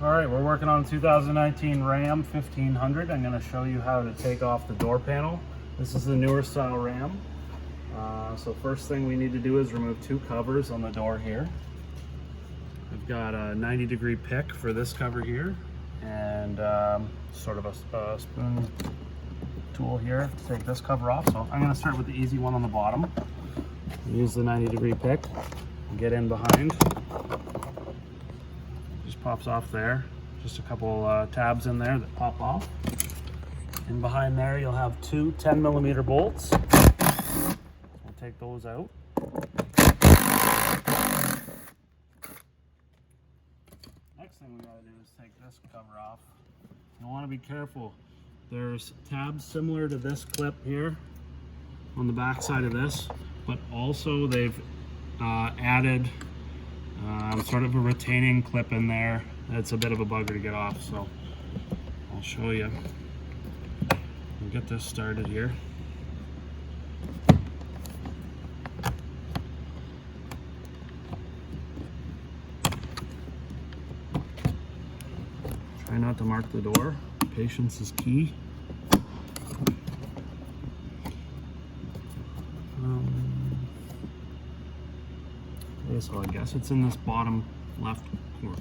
All right, we're working on a 2019 Ram 1500. I'm going to show you how to take off the door panel. This is the newer style Ram. So first thing we need to do is remove two covers on the door here. I've got a 90-degree pick for this cover here, and sort of a spoon tool here to take this cover off. So I'm going to start with the easy one on the bottom. Use the 90-degree pick, get in behind. Just pops off there. Just a couple tabs in there that pop off. And behind there you'll have two 10mm bolts. We'll take those out. Next thing we gotta do is take this cover off. You want to be careful. There's tabs similar to this clip here on the back side of this, but also they've added sort of a retaining clip in there. It's a bit of a bugger to get off, so I'll show you. We'll get this started here. Try not to mark the door. Patience is key. So I guess it's in this bottom left corner.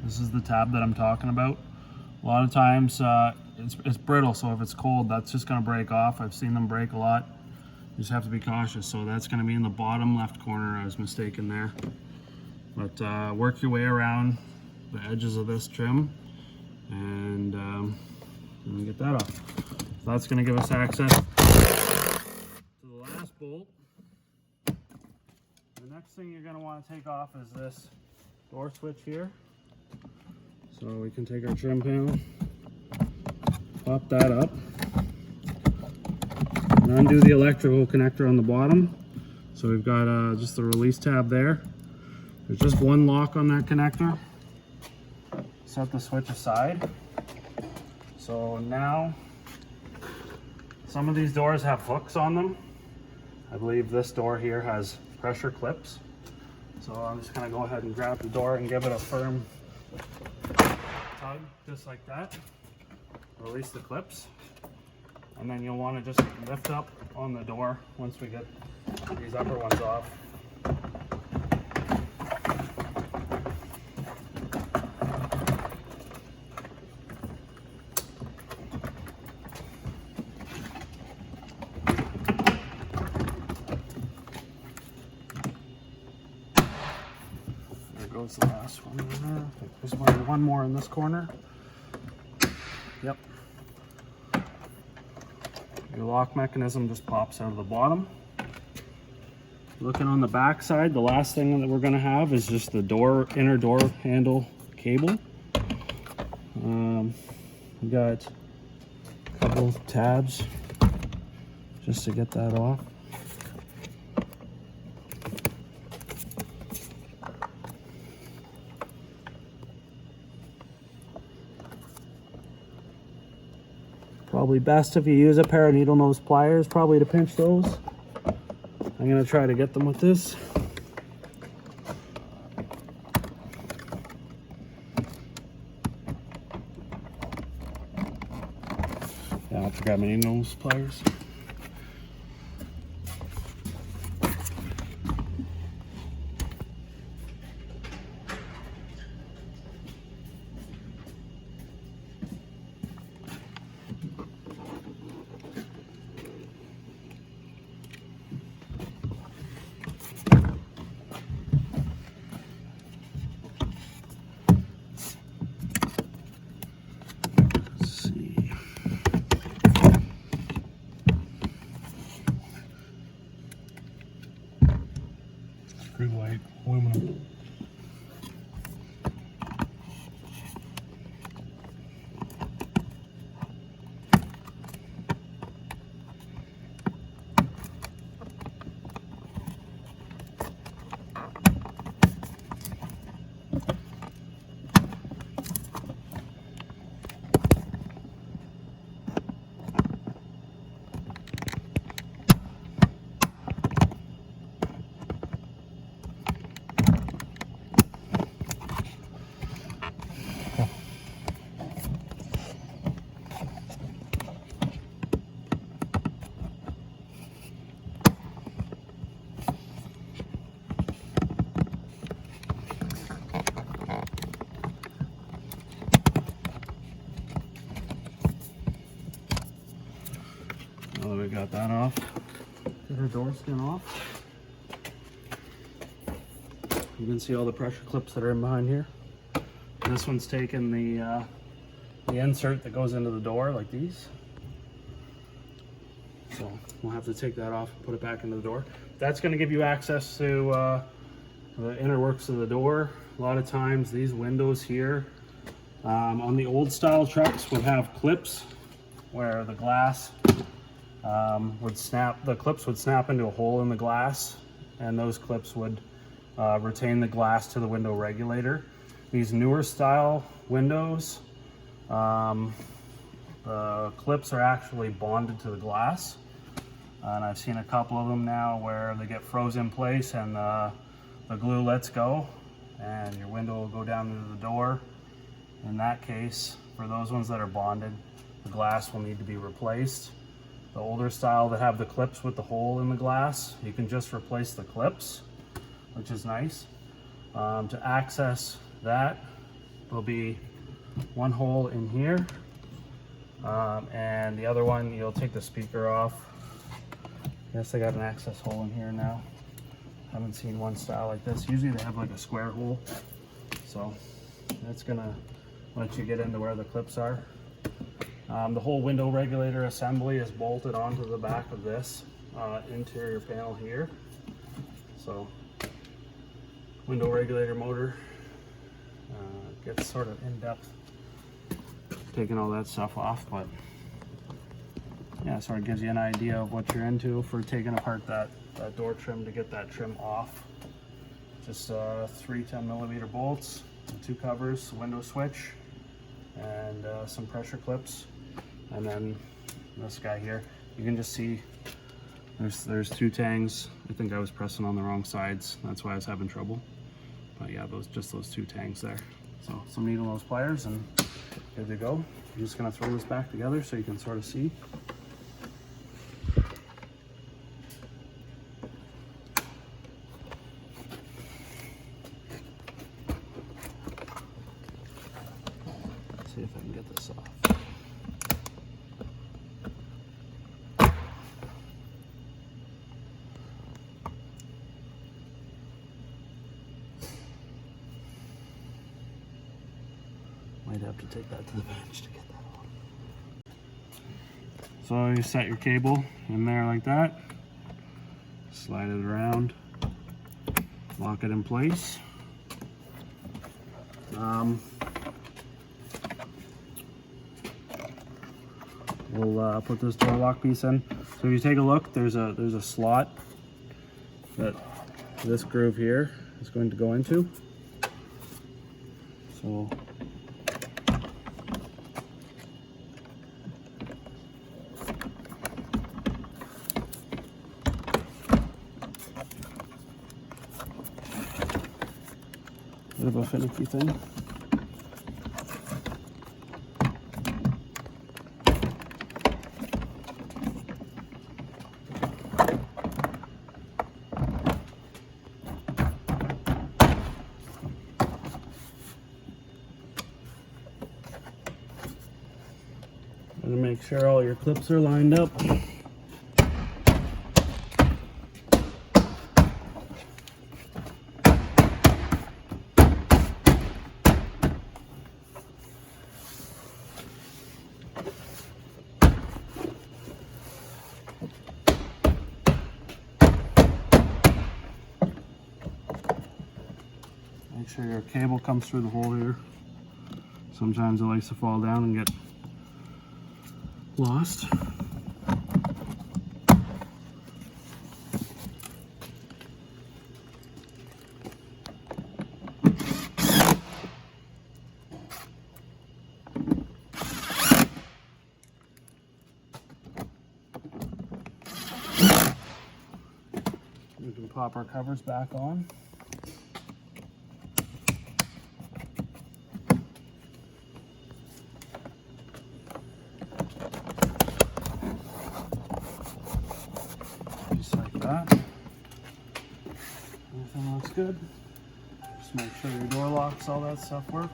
This is the tab that I'm talking about. A lot of times it's brittle, so if it's cold, that's just going to break off. I've seen them break a lot. You just have to be cautious. So that's going to be in the bottom left corner. I was mistaken there. But work your way around the edges of this trim, and get that off. So that's going to give us access to the last bolt. The next thing you're going to want to take off is this door switch here. So we can take our trim panel, pop that up, and undo the electrical connector on the bottom. So we've got just the release tab there. There's just one lock on that connector. Set the switch aside. So now, some of these doors have hooks on them. I believe this door here has pressure clips. So I'm just gonna go ahead and grab the door and give it a firm tug, just like that. Release the clips, and then you'll want to just lift up on the door once we get these upper ones off. There goes the last one in there. There's one more in this corner. Yep. Your lock mechanism just pops out of the bottom. Looking on the back side, the last thing that we're going to have is just the inner door handle cable. We got a couple of tabs just to get that off. Probably best if you use a pair of needle nose pliers, probably to pinch those. I'm going to try to get them with this. Yeah, I have to grab my needle nose pliers. Screw white aluminum. door skin off. You can see all the pressure clips that are in behind here. This one's taken the insert that goes into the door, like these. So we'll have to take that off and put it back into the door. That's going to give you access to the inner works of the door. A lot of times these windows here on the old style trucks would have clips where the glass would snap, the clips would snap into a hole in the glass, and those clips would retain the glass to the window regulator. These newer style windows, the clips are actually bonded to the glass, and I've seen a couple of them now where they get froze in place and the glue lets go and your window will go down into the door. In that case, for those ones that are bonded, the glass will need to be replaced. The older style that have the clips with the hole in the glass, you can just replace the clips, which is nice. To access that, there'll be one hole in here, and the other one, you'll take the speaker off. Yes, they got an access hole in here now. Haven't seen one style like this. Usually they have like a square hole, so that's gonna let you get into where the clips are. The whole window regulator assembly is bolted onto the back of this interior panel here. So window regulator motor gets sort of in depth taking all that stuff off, but yeah, sort of gives you an idea of what you're into for taking apart that door trim to get that trim off. Just 3 10mm bolts, 2 covers, window switch, and some pressure clips. And then this guy here, you can just see there's 2 tangs. I think I was pressing on the wrong sides, that's why I was having trouble. But yeah, those 2 tangs there. So some needle nose pliers and good to go. I'm just gonna throw this back together so you can sort of see. See if I can get this off. Might have to take that to the bench to get that off. So you set your cable in there like that, slide it around, lock it in place. We'll put this door lock piece in. So if you take a look, there's a slot that this groove here is going to go into. So bit of a finicky thing. And make sure all your clips are lined up. Make sure your cable comes through the hole here. Sometimes it likes to fall down and get lost. We can pop our covers back on. Just like that. Everything looks good. Just make sure your door locks, all that stuff work.